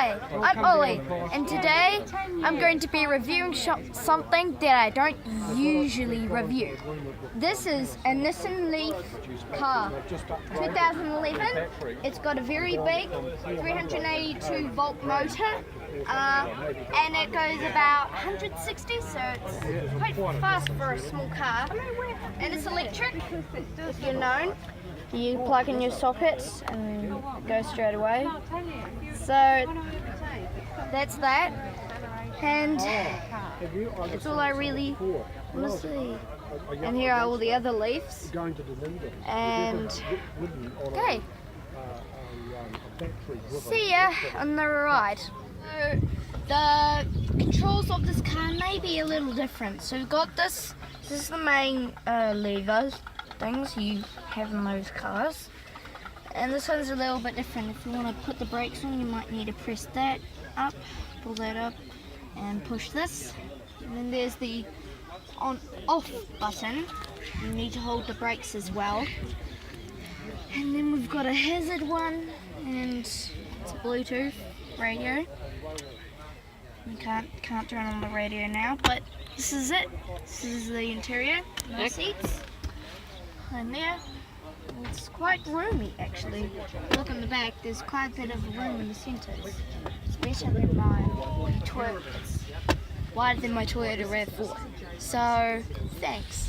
Hi, I'm Ollie, and today I'm going to be reviewing something that I don't usually review. This is a Nissan Leaf car, 2011. It's got a very big 382 volt motor, and it goes about 160, so it's quite fast for a small car. And it's electric, if you're known. You plug in your sockets and go straight away. So that's that, and that's all I really want to see. And here are all the other Leafs. And okay, see ya on the ride. So the controls of this car may be a little different. So we've got this. This is the main levers things you have in those cars, and this one's a little bit different. If you want to put the brakes on, you might need to press that up, pull that up, and push this. And then there's the on-off button. You need to hold the brakes as well. And then we've got a hazard one, and it's a Bluetooth radio. You can't turn on the radio now, but this is it. This is the interior. No seats. And there, it's quite roomy actually. Look in the back, there's quite a bit of room in the centre. It's better than my Toyota. It's wider than my Toyota RAV4. So, thanks.